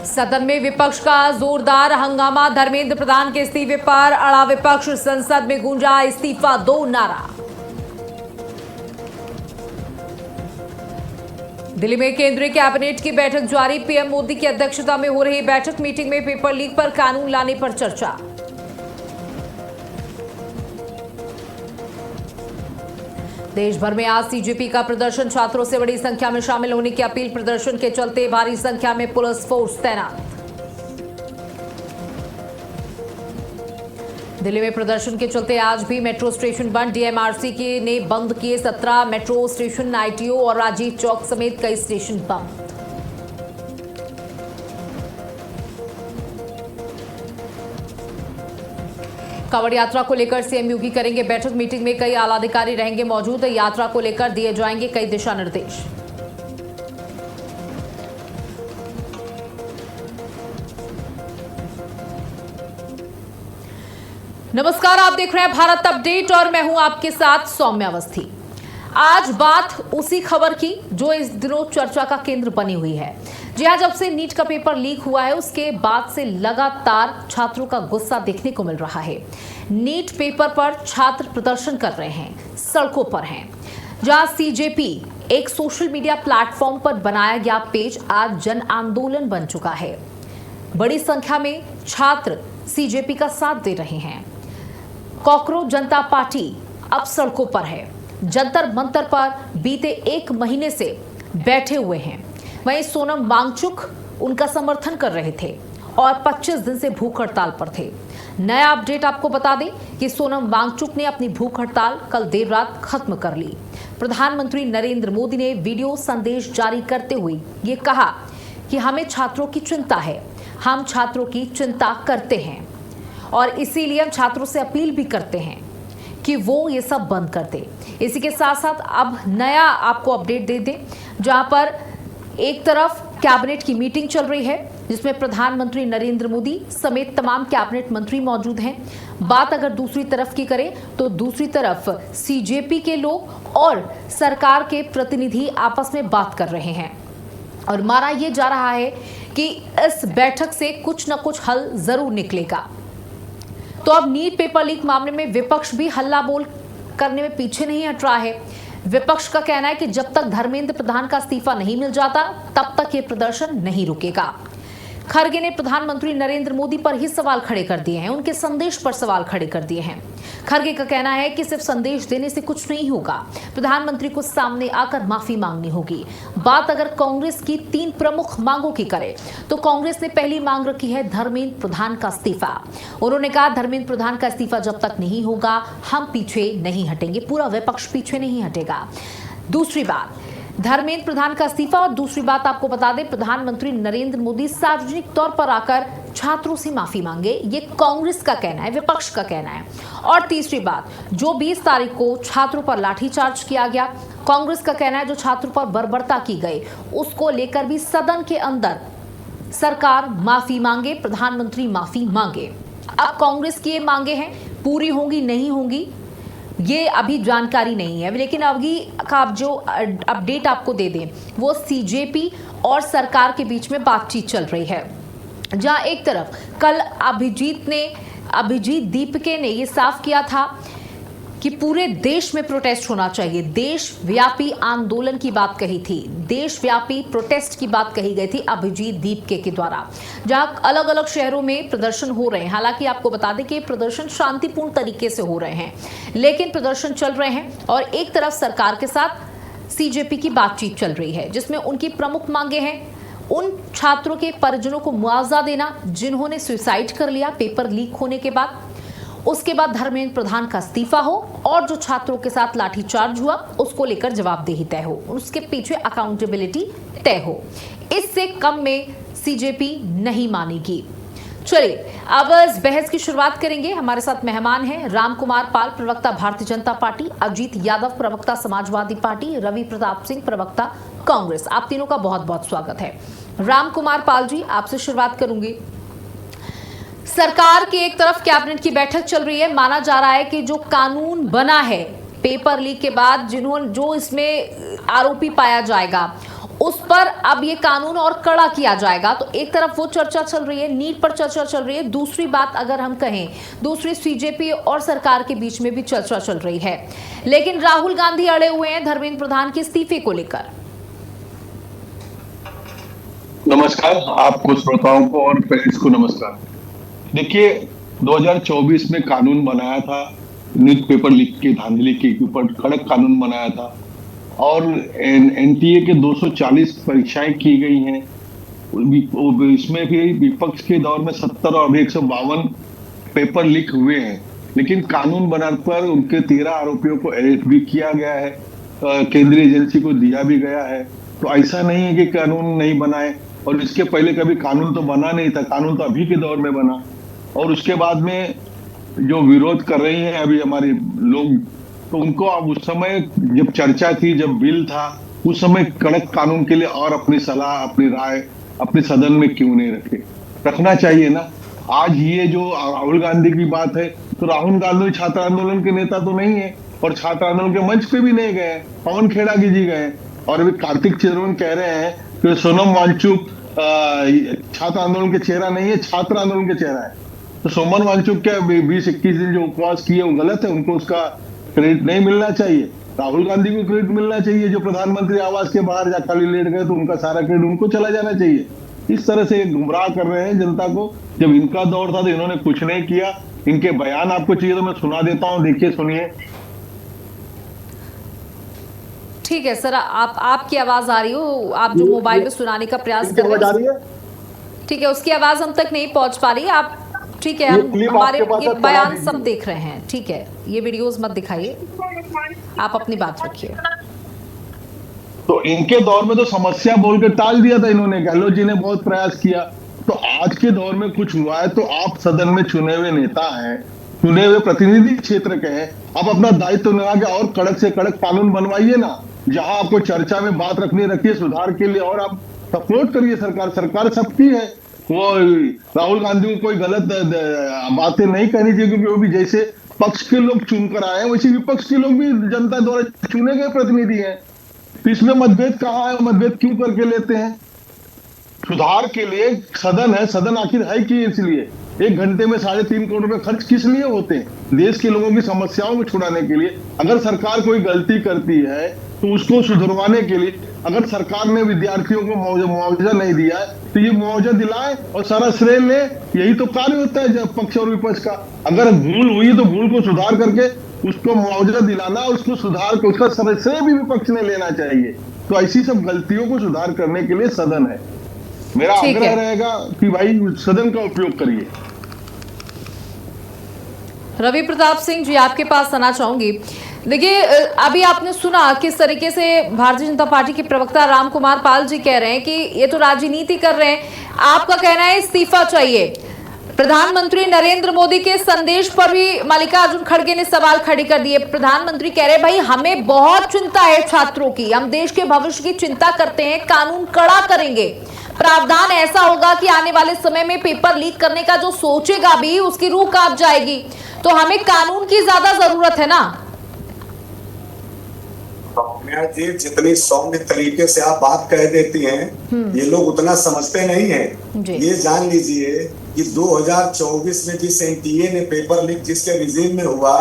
सदन में विपक्ष का जोरदार हंगामा। धर्मेंद्र प्रधान के इस्तीफे पर अड़ा विपक्ष। संसद में गूंजा इस्तीफा दो नारा। दिल्ली में केंद्रीय कैबिनेट की बैठक जारी। पीएम मोदी की अध्यक्षता में हो रही बैठक। मीटिंग में पेपर लीक पर कानून लाने पर चर्चा। देश भर में आज सीजेपी का प्रदर्शन। छात्रों से बड़ी संख्या में शामिल होने की अपील। प्रदर्शन के चलते भारी संख्या में पुलिस फोर्स तैनात। दिल्ली में प्रदर्शन के चलते आज भी मेट्रो स्टेशन बंद। डीएमआरसी ने बंद किए 17 मेट्रो स्टेशन। आईटीओ और राजीव चौक समेत कई स्टेशन बंद। कांवड़ यात्रा को लेकर सीएम योगी करेंगे बैठक। मीटिंग में कई आला अधिकारी रहेंगे मौजूद। यात्रा को लेकर दिए जाएंगे कई दिशा निर्देश। नमस्कार, आप देख रहे हैं भारत अपडेट और मैं हूं आपके साथ सौम्या अवस्थी। आज बात उसी खबर की जो इस दिनों चर्चा का केंद्र बनी हुई है। जी हां, जब से नीट का पेपर लीक हुआ है उसके बाद से लगातार छात्रों का गुस्सा देखने को मिल रहा है। नीट पेपर पर छात्र प्रदर्शन कर रहे हैं, सड़कों पर हैं। जहां सीजेपी एक सोशल मीडिया प्लेटफॉर्म पर बनाया गया पेज आज जन आंदोलन बन चुका है। बड़ी संख्या में छात्र सीजेपी का साथ दे रहे हैं। कॉकरोच जनता पार्टी अब सड़कों पर है। जंतर मंतर पर बीते एक महीने से बैठे हुए हैं। वहीं सोनम वांगचुक उनका समर्थन कर रहे थे और 25 दिन से भूख हड़ताल पर थे। नया अपडेट आपको बता दें कि सोनम वांगचुक ने अपनी भूख हड़ताल कल देर रात खत्म कर ली। प्रधानमंत्री नरेंद्र मोदी ने वीडियो संदेश जारी करते हुए ये कहा कि हमें छात्रों की चिंता है, हम छात्रों की चिंता करते हैं और इसीलिए हम छात्रों से अपील भी करते हैं कि वो ये सब बंद कर दे। इसी के साथ साथ अब नया आपको अपडेट दे दें, जहां पर एक तरफ कैबिनेट की मीटिंग चल रही है जिसमें प्रधानमंत्री नरेंद्र मोदी समेत तमाम कैबिनेट मंत्री मौजूद हैं। बात अगर दूसरी तरफ की करें तो दूसरी तरफ सीजेपी के लोग और सरकार के प्रतिनिधि आपस में बात कर रहे हैं और माना यह जा रहा है कि इस बैठक से कुछ न कुछ हल जरूर निकलेगा। तो अब नीट पेपर लीक मामले में विपक्ष भी हल्ला बोल करने में पीछे नहीं हट रहा है। विपक्ष का कहना है कि जब तक धर्मेंद्र प्रधान का इस्तीफा नहीं मिल जाता तब तक ये प्रदर्शन नहीं रुकेगा। खड़गे ने प्रधानमंत्री नरेंद्र मोदी पर ही सवाल खड़े कर दिए हैं, उनके संदेश पर सवाल खड़े कर दिए हैं। खड़गे का कहना है कि सिर्फ संदेश देने से कुछ नहीं होगा, प्रधानमंत्री को सामने आकर माफी मांगनी होगी। बात अगर कांग्रेस की 3 प्रमुख मांगों की करें तो कांग्रेस ने पहली मांग रखी है धर्मेंद्र प्रधान का इस्तीफा। उन्होंने कहा धर्मेंद्र प्रधान का इस्तीफा जब तक नहीं होगा हम पीछे नहीं हटेंगे, पूरा विपक्ष पीछे नहीं हटेगा। दूसरी बात धर्मेंद्र प्रधान का इस्तीफा और दूसरी बात आपको बता दें प्रधानमंत्री नरेंद्र मोदी सार्वजनिक तौर पर आकर छात्रों से माफी मांगे, ये कांग्रेस का कहना है, विपक्ष का कहना है। और तीसरी बात जो 20 तारीख को छात्रों पर लाठीचार्ज किया गया, कांग्रेस का कहना है जो छात्रों पर बर्बरता की गई उसको लेकर भी सदन के अंदर सरकार माफी मांगे, प्रधानमंत्री माफी मांगे। अब कांग्रेस की ये मांगे हैं, पूरी होंगी नहीं होंगी ये अभी जानकारी नहीं है, लेकिन अभी का जो अपडेट आपको दे दें वो सीजेपी और सरकार के बीच में बातचीत चल रही है। जहां एक तरफ कल अभिजीत दीपके ने ये साफ किया था कि पूरे देश में प्रोटेस्ट होना चाहिए, देशव्यापी आंदोलन की बात कही थी, देशव्यापी प्रोटेस्ट की बात कही गई थी अभिजीत दीपके के द्वारा, जहां अलग अलग शहरों में प्रदर्शन हो रहे हैं। हालांकि आपको बता दें कि प्रदर्शन शांतिपूर्ण तरीके से हो रहे हैं, लेकिन प्रदर्शन चल रहे हैं और एक तरफ सरकार के साथ सीजेपी की बातचीत चल रही है जिसमें उनकी प्रमुख मांगे हैं उन छात्रों के परिजनों को मुआवजा देना जिन्होंने सुसाइड कर लिया पेपर लीक होने के बाद, उसके बाद धर्मेंद्र प्रधान का इस्तीफा हो और जो छात्रों के साथ लाठीचार्ज हुआ उसको लेकर जवाबदेही तय हो, उसके पीछे अकाउंटेबिलिटी तय हो। इससे कम में सीजेपी नहीं मानेगी। चलिए अब इस बहस की शुरुआत करेंगे। हमारे साथ मेहमान हैं राम कुमार पाल, प्रवक्ता भारतीय जनता पार्टी, अजीत यादव, प्रवक्ता समाजवादी पार्टी, रवि प्रताप सिंह, प्रवक्ता कांग्रेस। आप तीनों का बहुत बहुत स्वागत है। राम कुमार पाल जी, आपसे शुरुआत करूंगी। सरकार की एक तरफ कैबिनेट की बैठक चल रही है, माना जा रहा है कि जो कानून बना है पेपर लीक के बाद जो इसमें आरोपी पाया जाएगा उस पर अब ये कानून और कड़ा किया जाएगा। तो एक तरफ वो चर्चा चल रही है, नीट पर चर्चा चल रही है, दूसरी बात अगर हम कहें, दूसरी सीजेपी और सरकार के बीच में भी चर्चा चल रही है। लेकिन राहुल गांधी अड़े हुए हैं धर्मेंद्र प्रधान के इस्तीफे को लेकर। नमस्कार आपको, श्रोताओं को और पेरेंट्स को नमस्कार। देखिए, 2024 में कानून बनाया था, नीट पेपर लीक की धांधली के ऊपर कड़क कानून बनाया था और एनटीए के 240 परीक्षाएं की गई हैं। इसमें भी विपक्ष के दौर में 70 और 152 पेपर लीक हुए हैं, लेकिन कानून बनाने पर उनके 13 आरोपियों को अरेस्ट भी किया गया है, केंद्रीय एजेंसी को दिया भी गया है। तो ऐसा नहीं है कि कानून नहीं बनाए, और इसके पहले कभी कानून तो बना नहीं था, कानून तो अभी के दौर में बना। और उसके बाद में जो विरोध कर रही हैं अभी हमारे लोग, तो उनको अब उस समय जब चर्चा थी, जब बिल था, उस समय कड़क कानून के लिए और अपनी सलाह, अपनी राय अपने सदन में क्यों नहीं रखना चाहिए ना। आज ये जो राहुल गांधी की बात है, तो राहुल गांधी छात्र आंदोलन के नेता तो नहीं है और छात्र आंदोलन के मंच पे भी नहीं गए, पवन खेड़ा जी गए। और अभी कार्तिक चिदंबरम कह रहे हैं कि सोनम वांगचुक छात्र आंदोलन के चेहरा नहीं है, छात्र आंदोलन के चेहरा है। तो सोमन वांगचुक के 20-21 दिन जो उपवास किए वो गलत है, उनको उसका क्रेडिट नहीं मिलना चाहिए। राहुल गांधी को क्रेडिट मिलना चाहिए, जो प्रधानमंत्री आवास के बाहर जा खाली लेट गए तो उनका सारा क्रेडिट उनको चला जाना चाहिए। इस तरह से गुमराह कर रहे हैं जनता को। जब इनका दौर था तो इन्होंने कुछ नहीं किया। इनके बयान आपको चाहिए तो मैं सुना देता हूँ, देखिए, सुनिए। ठीक है सर, आपकी आवाज आ रही हो, आप जो मोबाइल में सुनाने का प्रयास कर रहे हैं, ठीक है, उसकी आवाज हम तक नहीं पहुंच पा रही है। आप ठीक है, हम हमारे ये बयान सब देख रहे हैं, ठीक है, ये वीडियोस मत दिखाइए, आप अपनी बात रखिए। तो इनके दौर में तो समस्या बोल के टाल दिया था इन्होंने, गहलोत जी ने बहुत प्रयास किया। तो आज के दौर में कुछ हुआ है तो आप सदन में चुने हुए नेता हैं, चुने हुए प्रतिनिधि क्षेत्र के हैं, आप अपना दायित्व निभा के और कड़क से कड़क कानून बनवाइए ना। जहां आपको चर्चा में बात रखनी रखिए सुधार के लिए, और आप सपोर्ट करिए। सरकार सबकी है। वो राहुल गांधी को कोई गलत बातें नहीं कहनी चाहिए, क्योंकि वो भी जैसे पक्ष के लोग चुनकर आए हैं, वैसे विपक्ष के लोग भी जनता द्वारा चुने गए प्रतिनिधि हैं। तो इसमें मतभेद कहाँ है, मतभेद क्यों करके लेते हैं? सुधार के लिए सदन है, सदन आखिर है कि इसलिए 1 घंटे में 3.5 करोड़ रुपए खर्च किस लिए होते हैं? देश के लोगों की समस्याओं को छुड़ाने के लिए। अगर सरकार कोई गलती करती है तो उसको सुधरवाने के लिए, अगर सरकार ने विद्यार्थियों को मुआवजा नहीं दिया है तो ये मुआवजा दिलाए और सारा श्रेय ले। यही तो कार्य होता है जब पक्ष और विपक्ष का। अगर भूल हुई तो भूल को सुधार करके उसको मुआवजा दिलाना, उसको सुधार कर उसका श्रेय भी विपक्ष ने लेना चाहिए। तो ऐसी सब गलतियों को सुधार करने के लिए सदन है। मेरा आग्रह रहेगा कि भाई सदन का उपयोग करिए। रवि प्रताप सिंह जी, आपके पास आना चाहूंगी। देखिए, अभी आपने सुना किस तरीके से भारतीय जनता पार्टी के प्रवक्ता रामकुमार पाल जी कह रहे हैं कि ये तो राजनीति कर रहे हैं। आपका कहना है इस्तीफा चाहिए। प्रधानमंत्री नरेंद्र मोदी के संदेश पर भी मल्लिकार्जुन खड़गे ने सवाल खड़े कर दिए। प्रधानमंत्री कह रहे भाई हमें बहुत चिंता है छात्रों की, हम देश के भविष्य की चिंता करते हैं, कानून कड़ा करेंगे, प्रावधान ऐसा होगा कि आने वाले समय में पेपर लीक करने का जो सोचेगा भी उसकी रूह कांप जाएगी। तो हमें कानून की ज्यादा जरूरत है ना। सौम्या जी, जितनी सौम्य तरीके से आप बात कह देती हैं, ये लोग उतना समझते नहीं हैं। ये जान लीजिए कि 2024 में जिस एनटीए ने पेपर लीक जिसके रिजीम में हुआ,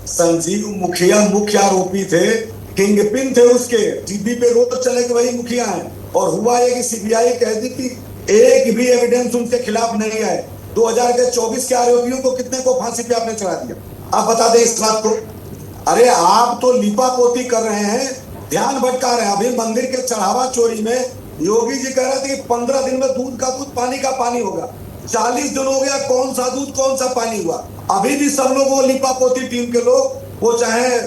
संजीव मुखिया मुख्य आरोपी थे, किंगपिन थे उसके, टीवी पे रोज चले कि वही मुखिया हैं। और हुआ ये कि सीबीआई कह दी कि एक भी एविडेंस उनके खिलाफ नहीं है। 2024 के आरोपियों को कितने को फांसी पे आपने चढ़ा दिया? आप बता दें इस बात को। अरे आप तो लिपापोती कर रहे हैं, ध्यान भटका रहे हैं। अभी मंदिर के चढ़ावा चोरी में योगी जी कह रहे थे कि 15 दिन में दूध का दूध, पानी का पानी होगा। 40 दिन हो गया, कौन सा दूध कौन सा पानी हुआ? अभी भी सब लोग वो लिपापोती टीम के लोग, वो चाहे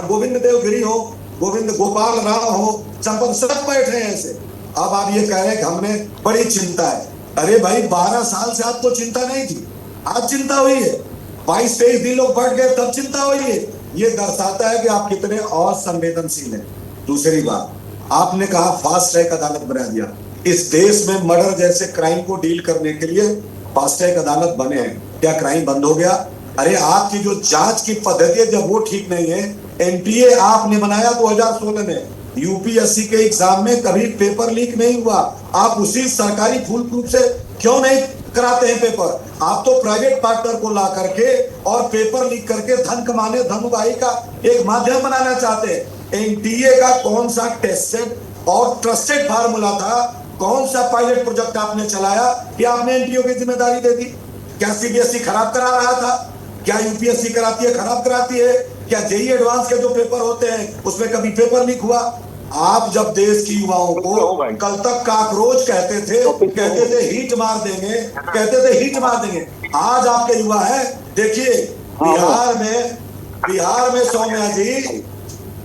गोविंद देव गिरी हो, गोविंद गोपाल राव हो, संपन्न, सब बैठे हैं ऐसे। अब आप ये कह रहे हैं कि हमें बड़ी चिंता है। अरे भाई 12 साल से आपको चिंता नहीं थी, आज चिंता हुई है। 22-23 दिन लोग बढ़ गए तब चिंता हुई है। ये दर्शाता है कि आप कितने असंवेदनशील हैं। दूसरी बात, आपने कहा फास्ट ट्रैक अदालत बना दिया। इस देश में मर्डर जैसे क्राइम को डील करने के लिए फास्ट ट्रैक अदालत बने हैं। क्या क्राइम बंद हो गया? अरे आपकी जो जांच की पद्धति है, जब वो ठीक नहीं है, एनटीए आपने बनाया 2016 में, यूपीएससी के एग्जाम में कभी पेपर लीक नहीं हुआ। आप उसी सरकारी फुल प्रूफ से क्यों नहीं कराते हैं पेपर? आप तो प्राइवेट पार्टनर को ला करके और पेपर लीक करके धन कमाने, धन उगाही का एक माध्यम बनाना चाहते हैं। एनटीए का कौन सा टेस्टेड और ट्रस्टेड फार्मूला था? कौन सा पायलट प्रोजेक्ट आपने चलाया कि आपने एनटीए की जिम्मेदारी दे दी? क्या सीबीएसई खराब करा रहा था? क्या यूपीएससी कराती है, खराब कराती है? क्या जेईई एडवांस के जो पेपर होते हैं उसमें कभी पेपर लीक हुआ? आप जब देश की युवाओं को कल तक काकरोच कहते थे हीट मार देंगे, कहते थे हीट मार देंगे, आज आपके युवा हैं। देखिए बिहार में सौम्या जी,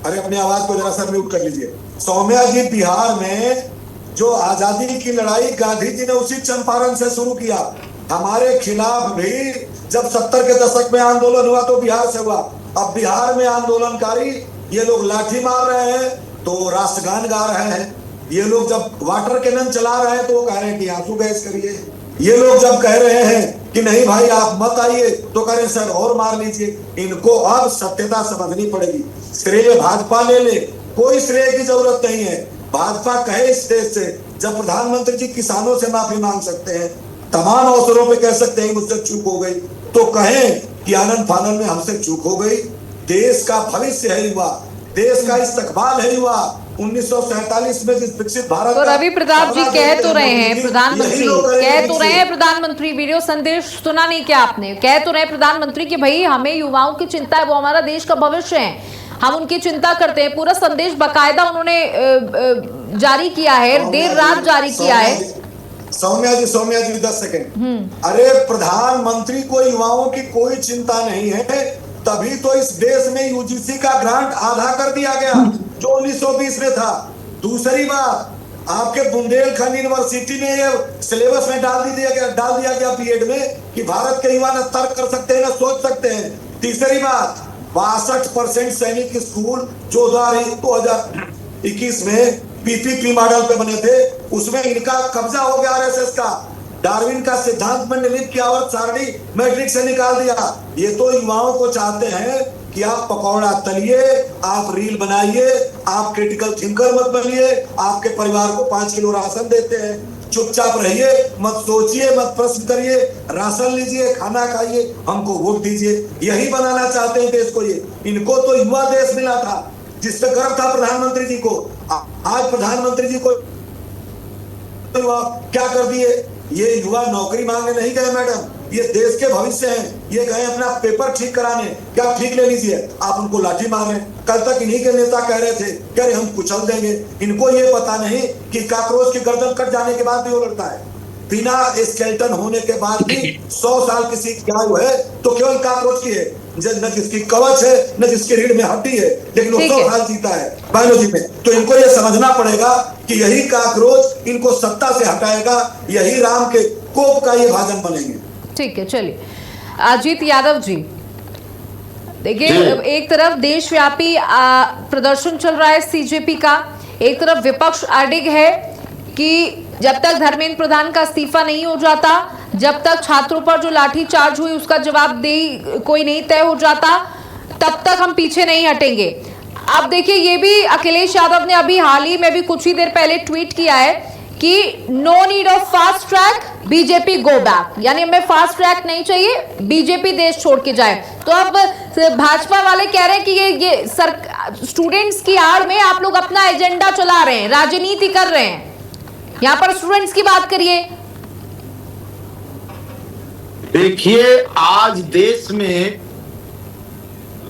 अरे अपनी आवाज को जरा सा म्यूट कर लीजिए। सौम्या जी, बिहार में जो आजादी की लड़ाई गांधी जी ने उसी चंपारण से शुरू किया। हमारे खिलाफ भी जब 70 के दशक में आंदोलन हुआ तो बिहार से हुआ। अब बिहार में आंदोलनकारी ये लोग लाठी मार रहे हैं तो राष्ट्रगान गा रहे हैं। ये लोग जब वाटर कैनन चला रहे हैं तो वो कह रहे हैं कि आंसू गैस करिए। ये लोग जब कह रहे हैं कि नहीं भाई आप मत आइए तो कह रहे हैं सर और मार लीजिए। इनको अब सत्यता समझनी पड़ेगी। श्रेय भाजपा ले ले, कोई श्रेय की जरूरत नहीं है। भाजपा कहे इस देश से, जब प्रधानमंत्री जी किसानों से माफी मांग सकते हैं, तमाम अवसरों पे कह सकते हैं मुझसे चूक हो गई, तो कहें कि आनंद फानन में हमसे चूक हो गई। देश का भविष्य है युवा, देश का इस्तकबाल है युवा। 1947 में जिस विकसित भारत तो रवि प्रताप जी कह तो रहे हैं प्रधानमंत्री, कह तो रहे हैं प्रधानमंत्री, वीडियो संदेश सुना नहीं क्या आपने? कह तो रहे हैं प्रधानमंत्री कि भाई हमें युवाओं की चिंता है, वो हमारा देश का भविष्य है, हम उनकी चिंता करते हैं। पूरा संदेश बाकायदा उन्होंने जारी किया है, देर रात जारी किया है। सौम्या जी 10 सेकंड। अरे प्रधानमंत्री को युवाओं की कोई चिंता नहीं है, तभी तो इस देश में यूजीसी का ग्रांट आधा कर दिया गया जो 1920 में था। दूसरी बात, आपके बुंदेलखंड यूनिवर्सिटी में ये सिलेबस में डाल दिया गया बीएड में कि भारत के युवा न तर्क कर सकते हैं न सोच सकते हैं। तीसरी बात, 62% सैनिक स्कूल जो 2021 में पीपीपी मॉडल पे बने थे उसमें इनका कब्जा हो गया आरएसएस का। डार्विन का सिद्धांत मंडलित की आवर्त सारणी मैट्रिक से निकाल दिया। ये तो युवाओं को चाहते हैं कि आप पकौड़ा तलिए, आप रील बनाइए, आप क्रिटिकल थिंकर मत बनिए, आपके परिवार को 5 किलो राशन देते हैं, चुपचाप रहिए, मत सोचिए, मत प्रश्न करिए, राशन लीजिए, खाना खाइए, हमको वोट दीजिए। यही बनाना चाहते हैं देश को। ये इनको तो युवा देश मिला था जिसपे गर्व था प्रधानमंत्री जी को। आज प्रधानमंत्री जी को क्या कर दिए? ये युवा नौकरी मांगने नहीं गए मैडम, ये देश के भविष्य हैं। ये गए अपना पेपर ठीक कराने। क्या ठीक ले लीजिए, आप उनको लाठी मारे। कल तक इन्हीं के नेता कह रहे थे, कह रहे हम कुचल देंगे। इनको ये पता नहीं कि काकरोच की गर्दन कट जाने के बाद भी वो लड़ता है। बिना स्केलेटन होने के बाद भी 100 साल किसी की आयु है तो केवल काकरोच की है, न जिसकी कवच है न जिसकी रीढ़ में हड्डी है, लेकिन वो 100 साल जीता है बायोलॉजी में। तो इनको ये समझना पड़ेगा कि यही काकरोच इनको सत्ता से हटाएगा, यही राम के कोप का ये भाजन बनेंगे। ठीक है, चलिए अजीत यादव जी, देखिए एक तरफ देशव्यापी प्रदर्शन चल रहा है सीजेपी का, एक तरफ विपक्ष अडिग है कि जब तक धर्मेंद्र प्रधान का इस्तीफा नहीं हो जाता, जब तक छात्रों पर जो लाठीचार्ज हुई उसका जवाबदेही कोई नहीं तय हो जाता, तब तक हम पीछे नहीं हटेंगे। अब देखिए ये भी अखिलेश यादव ने अभी हाल ही में भी कुछ ही देर पहले ट्वीट किया है कि no need of fast track, BJP go back, यानी हमें फास्ट ट्रैक नहीं चाहिए, बीजेपी देश छोड़ के जाए। तो अब भाजपा वाले कह रहे हैं कि ये स्टूडेंट्स की आड़ में आप लोग अपना एजेंडा चला रहे हैं, राजनीति कर रहे हैं। यहाँ पर स्टूडेंट्स की बात करिए। देखिए आज देश में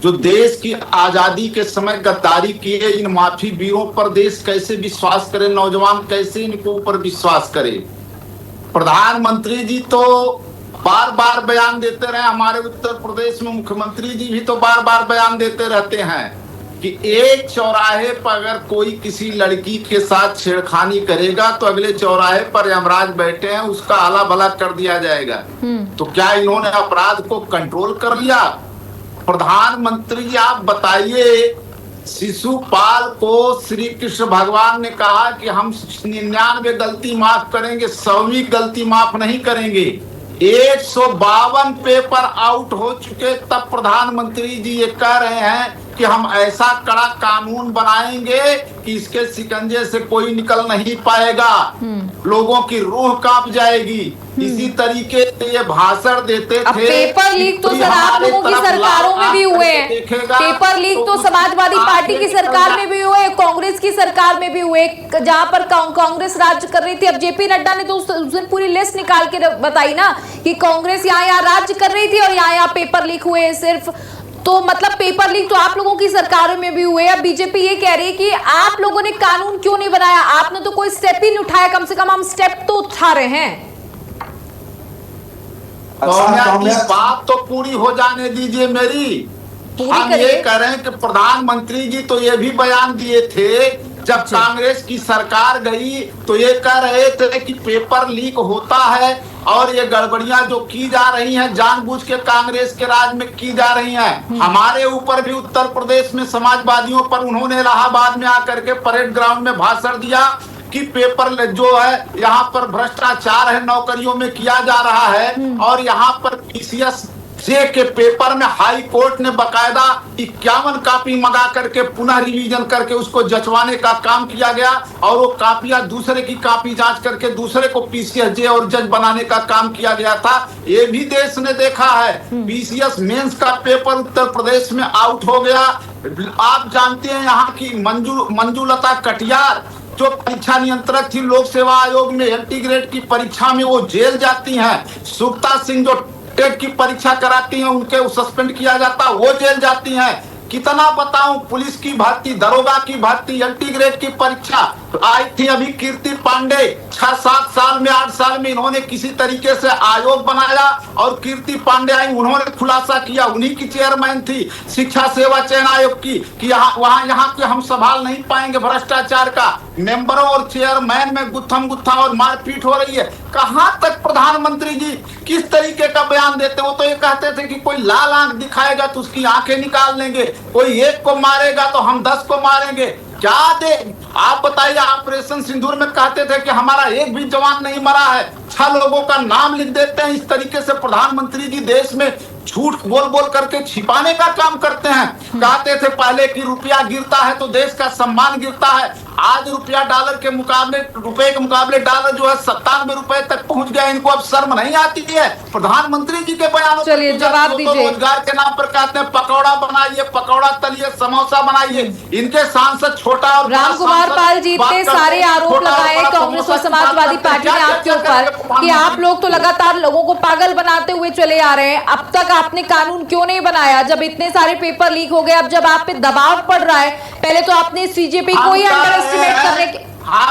जो देश की आजादी के समय गद्दारी किए इन माफी वीरों पर देश कैसे विश्वास करे, नौजवान कैसे इनको ऊपर विश्वास करे। प्रधानमंत्री जी तो बार बार बयान देते रहे, हमारे उत्तर प्रदेश में मुख्यमंत्री जी भी तो बार बार बयान देते रहते हैं कि एक चौराहे पर अगर कोई किसी लड़की के साथ छेड़खानी करेगा तो अगले चौराहे पर यमराज बैठे हैं, उसका आला भला कर दिया जाएगा। तो क्या इन्होंने अपराध को कंट्रोल कर लिया? प्रधानमंत्री जी आप बताइए, शिशुपाल को श्री कृष्ण भगवान ने कहा कि हम 99 गलती माफ करेंगे, 100वीं गलती माफ नहीं करेंगे। 152 पेपर आउट हो चुके, तब प्रधानमंत्री जी ये कह रहे हैं कि हम ऐसा कड़ा कानून बनाएंगे कि इसके शिकंजे से कोई निकल नहीं पाएगा, लोगों की रूह कांप जाएगी। इसी तरीके से ये भाषण देते अब थे। पेपर लीक तो सर आप लोगों की सरकारों में भी हुए हैं, पेपर लीक तो समाजवादी पार्टी की सरकार में भी हुए, कांग्रेस की सरकार में भी हुए, जहां पर कांग्रेस राज्य कर रही थी। अब जेपी नड्डा ने तो उस दिन पूरी लिस्ट निकाल के बताई ना कि कांग्रेस यहाँ राज्य कर रही थी और यहाँ पेपर लीक हुए सिर्फ। तो मतलब पेपर लीक तो आप लोगों की सरकारों में भी हुए। अब बीजेपी ये कह रही है कि आप लोगों ने कानून क्यों नहीं बनाया, आपने तो कोई स्टेप ही नहीं उठाया, कम से कम हम स्टेप तो उठा रहे हैं। की बात तो पूरी हो जाने दीजिए मेरी। हम ये कह रहे हैं कि प्रधानमंत्री जी तो ये भी बयान दिए थे जब कांग्रेस की सरकार गई तो ये कह रहे थे कि पेपर लीक होता है और ये गड़बड़ियां जो की जा रही हैं जानबूझ के कांग्रेस के राज में की जा रही हैं। हमारे ऊपर भी उत्तर प्रदेश में समाजवादियों पर उन्होंने इलाहाबाद में आकर के परेड ग्राउंड में भाषण दिया कि पेपर जो है यहाँ पर भ्रष्टाचार है, नौकरियों में किया जा रहा है। और यहाँ पर पीसीएस के पेपर में हाई कोर्ट ने बकायदा 51 कॉपी मंगा करके पुनः रिवीजन करके उसको जचवाने का काम किया गया और वो कॉपियां दूसरे की कॉपी जांच करके दूसरे को पीसीएस जे और जज बनाने का काम किया गया था। ये भी देश ने देखा है। पीसीएस मेंस का पेपर उत्तर प्रदेश में आउट हो गया। आप जानते हैं यहाँ की मंजूलता कटियार जो परीक्षा नियंत्रक थी लोक सेवा आयोग में एंटी ग्रेड की परीक्षा में वो जेल जाती हैं। सुक्ता सिंह जो टेट की परीक्षा कराती हैं उनके सस्पेंड किया जाता, वो जेल जाती हैं। कितना बताऊं, पुलिस की भर्ती, दरोगा की भर्ती, एंटी ग्रेड की परीक्षा आई थी अभी कीर्ति पांडे 6-7 साल में 8 साल में इन्होंने किसी तरीके से आयोग बनाया और कीर्ति पांडे आई, उन्होंने खुलासा किया, उन्हीं की चेयरमैन थी शिक्षा सेवा चयन आयोग की कि यहाँ के हम संभाल नहीं पाएंगे भ्रष्टाचार का। मेंबरों और चेयरमैन में गुत्थम और मारपीट हो रही है। कहां तक प्रधानमंत्री जी किस तरीके का बयान देते? वो तो ये कहते थे कि कोई लाल आंख दिखाएगा तो उसकी आंखें निकाल लेंगे, कोई एक को मारेगा तो हम 10 को मारेंगे। क्या दे आप बताइए, ऑपरेशन सिंदूर में कहते थे कि हमारा एक भी जवान नहीं मरा है, 6 लोगों का नाम लिख देते हैं। इस तरीके से प्रधानमंत्री जी देश में झूठ बोल करके छिपाने का काम करते हैं। कहते थे पहले कि रुपया गिरता है तो देश का सम्मान गिरता है। आज रुपये के मुकाबले डॉलर जो है 97 रुपए तक पहुंच गया। इनको अब शर्म नहीं आती है प्रधानमंत्री जी के बयानों? चलिए जवाब दीजिए। रोजगार के नाम पर कहते हैं पकौड़ा बनाइए, पकौड़ा तलिए, समोसा बनाइए। इनके सांसद छोटा और रामकुमार पाल जी इतने सारे आरोप लगाए कांग्रेस और समाजवादी पार्टी ने आपके ऊपर कि आप लोग तो लगातार लोगों को पागल बनाते हुए चले आ रहे हैं। अब तक आपने कानून क्यों नहीं बनाया जब इतने सारे पेपर लीक हो गए? अब जब आप पे दबाव पड़ रहा है, पहले तो आपने सीजेपी को ही अंडर एस्टिमेट करने के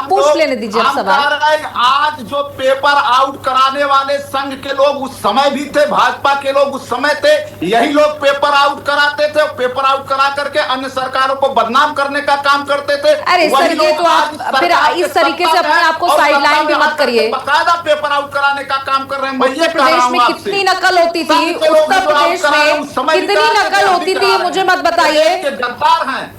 पूछ लेने दीजिए सवाल। आज जो पेपर आउट कराने वाले संघ के लोग उस समय भी थे, भाजपा के लोग उस समय थे, यही लोग पेपर आउट कराते थे। पेपर आउट करा करके अन्य सरकारों को बदनाम करने का काम करते थे। अरे सर ये तो आप फिर इस तरीके से अपने आप को साइडलाइन भी मत करिए। बकायदा पेपर आउट कराने का काम कर रहे हैं। उत्तर प्रदेश में कितनी नकल होती थी, उत्तर प्रदेश में कितनी नकल होती थी मुझे मत बताइए। गद्दार हैं।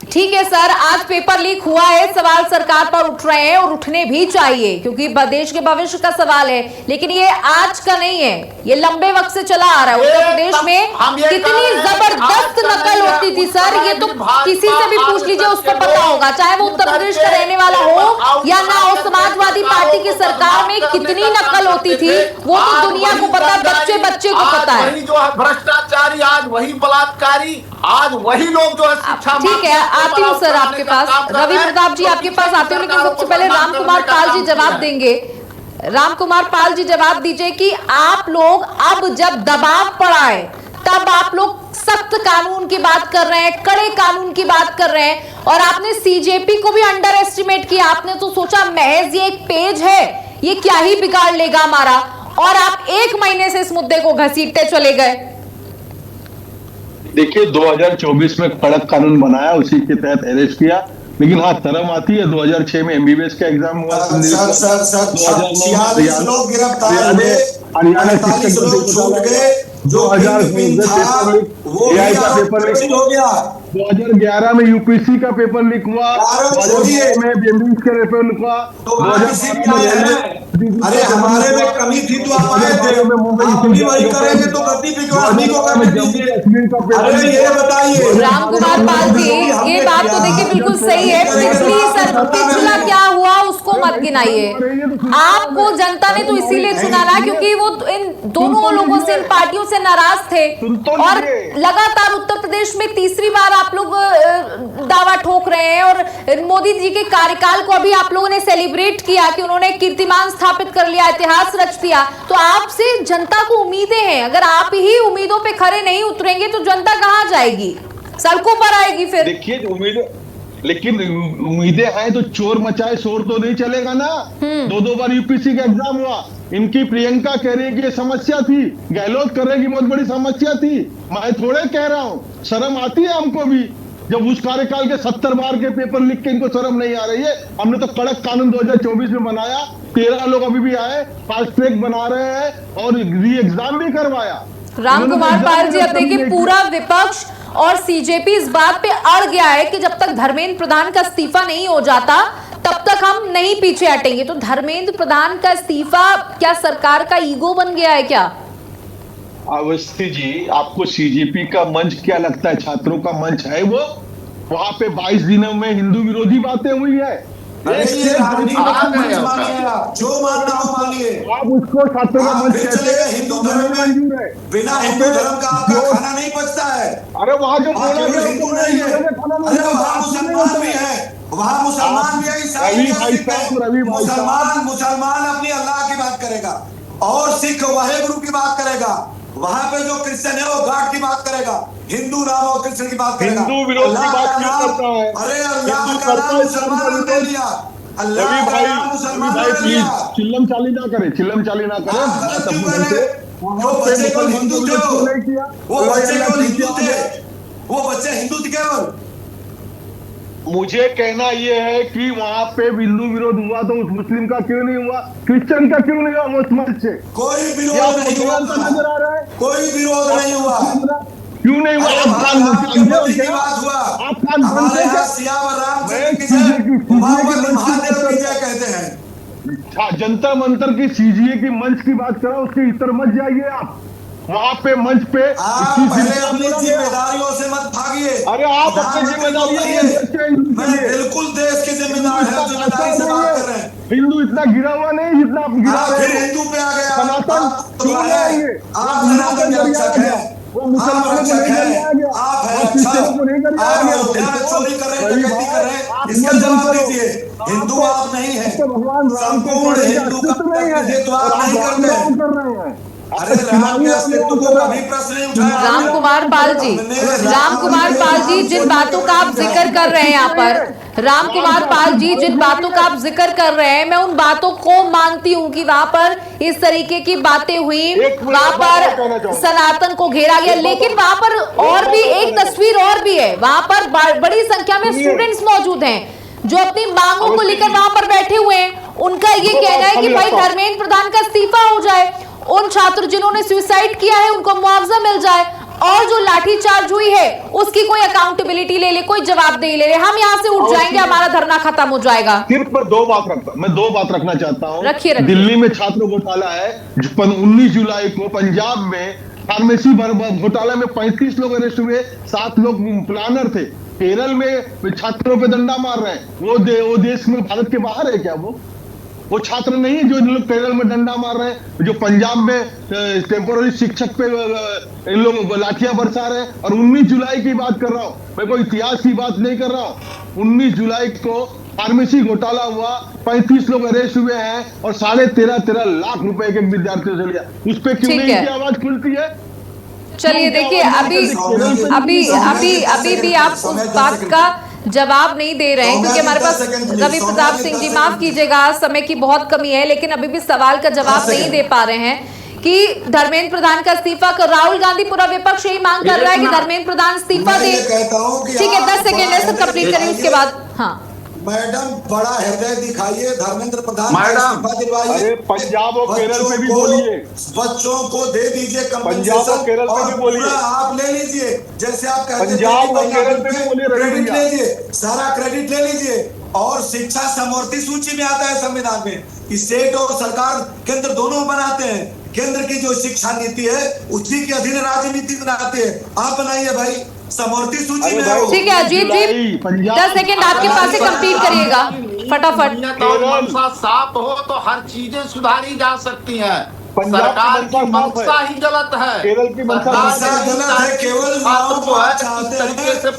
ठीक है सर, आज पेपर लीक हुआ है, सवाल सरकार पर उठ रहे हैं और उठने भी चाहिए क्योंकि देश के भविष्य का सवाल है। लेकिन ये आज का नहीं है, ये लंबे वक्त से चला आ रहा है। उत्तर प्रदेश में कितनी जबरदस्त नकल होती थी सर, ये तो किसी से भी पूछ लीजिए उसको पता होगा, चाहे वो उत्तर प्रदेश का रहने वाला हो या ना हो। समाजवादी पार्टी की सरकार में कितनी नकल होती थी वो तो दुनिया को पता, बच्चे बच्चे को पता है। जो है भ्रष्टाचारी, आज वही बलात्कारी, आज वही लोग जो है शिक्षा। ठीक है, आती हूँ सर आपके पास, रवि प्रताप जी आपके पास आते हो, लेकिन सबसे पहले रामकुमार पाल जी जवाब देंगे। रामकुमार पाल जी जवाब दीजिए कि आप लोग अब जब दबाव पड़ा है तब आप लोग सख्त कानून की बात कर रहे हैं, कड़े कानून की बात कर रहे हैं और आपने सीजेपी को भी अंडर एस्टिमेट किया। आपने तो सोचा महज ये एक पेज है, ये क्या ही बिगाड़ लेगा हमारा, और आप 1 महीने से इस मुद्दे को घसीटते चले गए। देखिए 2024 में कड़क कानून बनाया, उसी के तहत अरेस्ट किया। लेकिन हाँ शर्म आती है, 2006 में एमबीबीएस का एग्जाम हुआ, सर 46 लोग गिरफ्तार हुए, हरियाणा 48 लोग छूट गए, जो पेपर हो गया। 2011 में यूपीसी का पेपर लीक हुआ, 2012 में जेएमबी का पेपर लीक हुआ, तो अरे हमारे में कमी थी तो आप आए थे, आप भी वही करेंगे तो गद्दी पिछवाड़ी को करने दीजिए। अरे ये बताइए राम कुमार पाल जी, ये बात तो देखिए बिल्कुल सही है, पिछला क्या हुआ उसको मत गिनाइए। आपको जनता ने तो इसीलिए चुना ना क्योंकि वो इन दोनों लोगों से, इन पार्टियों से नाराज थे, और लगातार उत्तर प्रदेश में तीसरी बार आप लोग दावा ठोक रहे हैं, और मोदी जी के कार्यकाल को अभी आप लोगों ने सेलिब्रेट किया कि उन्होंने कीर्तिमान स्थापित कर लिया, इतिहास रच दिया। तो आपसे जनता को उम्मीदें हैं, अगर आप ही उम्मीदों पे खरे नहीं उतरेंगे तो जनता कहां जाएगी, सड़कों पर आएगी फिर। देखिए लेकिन उम्मीदें हैं तो चोर मचाए शोर तो नहीं चलेगा ना। 2 बार यूपीसी का एग्जाम हुआ, इनकी प्रियंका कह रही है कि ये समस्या थी, गहलोत कर रहे कि बहुत बड़ी समस्या थी। मैं थोड़े कह रहा हूँ, शर्म आती है हमको भी, जब उस कार्यकाल के 70 बार के पेपर लिख के इनको शर्म नहीं आ रही है। हमने तो कड़क कानून 2024 में बनाया, 13 लोग अभी भी आए, फास्ट ट्रैक बना रहे हैं और री एग्जाम भी करवाया। राम कुमार पाल जी, अब देखिए पूरा विपक्ष और सीजेपी इस बात पे अड़ गया है कि जब तक धर्मेंद्र प्रधान का इस्तीफा नहीं हो जाता तब तक हम नहीं पीछे हटेंगे। तो धर्मेंद्र प्रधान का इस्तीफा क्या सरकार का ईगो बन गया है क्या? अवस्थी जी, आपको सीजेपी का मंच क्या लगता है? छात्रों का मंच है वो? वहां पे 22 दिनों में हिंदू विरोधी बातें हुई है। जो मानना हो मानिए, आप उसको छात्रों का मंच चलेगा। हिंदू धर्म में बिना हिंदू धर्म का आपका खाना नहीं पचता है। अरे वहाँ जो हिंदू नहीं है, अरे वहाँ मुसलमान भी है, वहाँ मुसलमान भी है, ईसाई भी है। मुसलमान अपनी अल्लाह की बात करेगा और सिख वाहेगुरु की बात करेगा। वहाँ पे जो क्रिश्चियन है वो गॉड की बात करेगा, हिंदू राम और कृष्ण की बात करेगा। हिंदू विरोध की बात क्यों करता है? अरे अल्लाह का नाम मुसलमान ने लिया, अल्लाह का नाम मुसलमान ने लिया। चिल्लम चाली ना करे, चिल्लम चाली ना करे। वो बच्चे को हिंदू थे, वो बच्चे को हिंदू थे, वो बच्चे हिंदू थे केवल। मुझे कहना यह है कि वहाँ पे हिंदू विरोध हुआ तो उस मुस्लिम का क्यों नहीं हुआ, क्रिश्चियन का क्यों नहीं हुआ? उस मंच से कोई विरोध नहीं हुआ, नजर आ रहा है, कोई विरोध नहीं हुआ। क्यों नहीं हुआ? अफगान की बात हुआ, हमारे यहाँ सियावर रामचंद्र की जय, महादेव की जय कहते हैं। जंतर मंतर की सीजीए की मंच की बात करो, उसके इतर मत जाइए आप। वहाँ पे मंच पे आप पहले अपनी जिम्मेदारियों से मत भागिए। अरे आप अपनी जिम्मेदारी, मैं बिल्कुल देश के जिम्मेदार है, जिम्मेदारी से बात कर रहे हैं। हिंदू इतना गिरा हुआ नहीं जितना आप गिरा रहे फिर हिंदू पे आ गया। सनातन क्यों नहीं आएंगे? आप सनातन के रक्षक हैं, वो मुसलमानों को नहीं करने आ गया, आप है और क्रिश्चियनों को नहीं करने आ गया। चोरी कर रहे हैं, डकैती कर रहे हैं, इसका जवाब दीजिए। हिंदू आप नहीं है, संपूर्ण हिंदू का प्रतिनिधित्व आप नहीं करते हैं। अरे राम के अस्तित्व को कभी प्रश्न नहीं उठाया। राम कुमार पाल जी, राम कुमार पाल जी, जिन बातों का आप जिक्र कर रहे हैं यहाँ पर, राम कुमार पाल जी जिन बातों का आप जिक्र कर रहे हैं, मैं उन बातों को मानती हूँ कि वहां पर इस तरीके की बातें हुई, वहां पर सनातन को घेरा गया, लेकिन वहां पर और भी एक तस्वीर और भी है। वहां पर बड़ी संख्या में स्टूडेंट्स मौजूद हैं जो अपनी मांगों को लेकर वहां पर बैठे हुए हैं। उनका ये कहना है कि भाई धर्मेंद्र प्रधान का इस्तीफा हो जाए, उन छात्र जिन्होंने सुसाइड किया है उनको मुआवजा मिल जाए, और जो लाठीचार्ज हुई है उसकी कोई अकाउंटेबिलिटी ले ले, कोई जवाबदेही ले ले, हम यहाँ से उठ जाएंगे, हमारा धरना खत्म हो जाएगा। सिर्फ मैं दो बात रखना चाहता हूँ। रखिए। दिल्ली में छात्र घोटाला है, 19 जुलाई को पंजाब में फार्मेसी घोटाला में 35 लोग अरेस्ट हुए, 7 लोग प्लानर थे। केरल में छात्रों पे डंडा मार रहे हैं, वो देश में भारत के बाहर है क्या? वो छात्र नहीं है जो इन लोग केरल में डंडा मार रहे हैं, जो पंजाब में टेम्पोररी शिक्षक पे इन लोग लाठियां बरसा रहे हैं। और 19 जुलाई की बात कर रहा हूँ, मैं कोई इतिहास की बात नहीं कर रहा हूँ। 19 जुलाई को फार्मेसी घोटाला हुआ, 35 लोग अरेस्ट हुए हैं और 13.5 लाख रुपए एक विद्यार्थियों से लिया। उस पर क्यों नहीं इनकी आवाज खुलती है? चलिए देखिए, अभी भी आप उस बात का जवाब नहीं दे रहे हैं क्योंकि हमारे पास रवि प्रताप सिंह जी, माफ कीजिएगा, समय की बहुत कमी है, लेकिन अभी भी सवाल का जवाब नहीं दे पा रहे हैं कि धर्मेंद्र प्रधान का इस्तीफा कर। राहुल गांधी, पूरा विपक्ष यही मांग कर रहा है कि धर्मेंद्र प्रधान इस्तीफा दे। ठीक है, 10 सेकेंड है, सब कंप्लीट करें उसके बाद। हाँ, मैडम बड़ा हृदय दिखाइए, धर्मेंद्र प्रधान मैडम, इस्तीफा दिलवाइए। अरे पंजाब और केरल पे भी बोलिए, बच्चों को दे दीजिए पंजाब और केरल पे भी बोलिए, आप ले लीजिए, जैसे आप कहते थे पंजाब और केरल पे भी बोलिए, क्रेडिट ले लीजिए, सारा क्रेडिट ले लीजिए। और शिक्षा समवर्ती सूची में आता है संविधान में कि स्टेट और सरकार केंद्र दोनों बनाते हैं। केंद्र की जो शिक्षा नीति है उसी के अधीन राज्य नीति बनाती है। आप बनाइए भाई, समवर्ती सूची में है। ठीक है अजीत जी, 10 सेकंड आपके पास से कंप्लीट करिएगा फटाफट। मंशा साफ हो तो हर चीजें सुधारी जा सकती हैं। पंजाब सरकार की की मंशा ही गलत है, केरल की मंशा गलत है, केवल छात्र जो है इस तरीके से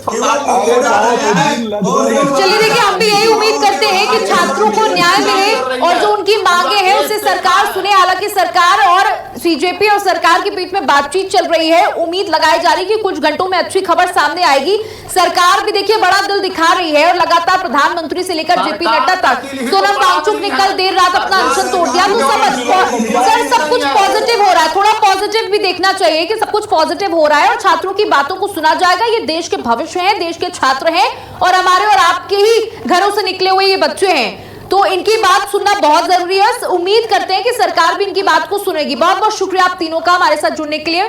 चलिए देखिए, हम भी यही उम्मीद करते हैं कि छात्रों को न्याय मिले और जो उनकी मांगे हैं उसे सरकार सुने। हालांकि सरकार और बीजेपी और सरकार के बीच में बातचीत चल रही है, उम्मीद लगाई जा रही है कि कुछ घंटों में अच्छी खबर सामने आएगी। सरकार भी देखिए बड़ा दिल दिखा रही है और लगातार प्रधानमंत्री से लेकर जेपी नड्डा तक। सोनम वांगचुक ने कल देर रात अपना अनशन तोड़ दिया, तो सब कुछ पॉजिटिव हो रहा है। थोड़ा पॉजिटिव भी देखना चाहिए कि सब कुछ पॉजिटिव हो रहा है और छात्रों की बातों को सुना जाएगा। ये देश के भविष्य हैं, देश के छात्र हैं और हमारे और आपके ही घरों से निकले हुए ये बच्चे हैं, तो इनकी बात सुनना बहुत जरूरी है। उम्मीद करते हैं कि सरकार भी इनकी बात को सुनेगी। बहुत बहुत शुक्रिया आप तीनों का हमारे साथ जुड़ने के लिए,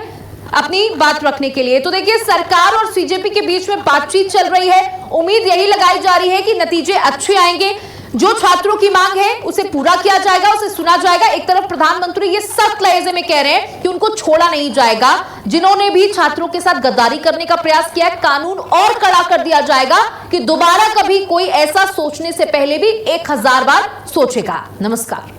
अपनी बात रखने के लिए। तो देखिए, सरकार और बीजेपी के बीच में बातचीत चल रही है, उम्मीद यही लगाई जा रही है कि नतीजे अच्छे आएंगे। जो छात्रों की मांग है उसे पूरा किया जाएगा, उसे सुना जाएगा। एक तरफ प्रधानमंत्री ये सख्त लहजे में कह रहे हैं कि उनको छोड़ा नहीं जाएगा। जिन्होंने भी छात्रों के साथ गद्दारी करने का प्रयास किया है, कानून और कड़ा कर दिया जाएगा कि दोबारा कभी कोई ऐसा सोचने से पहले भी 1000 बार सोचेगा। नमस्कार।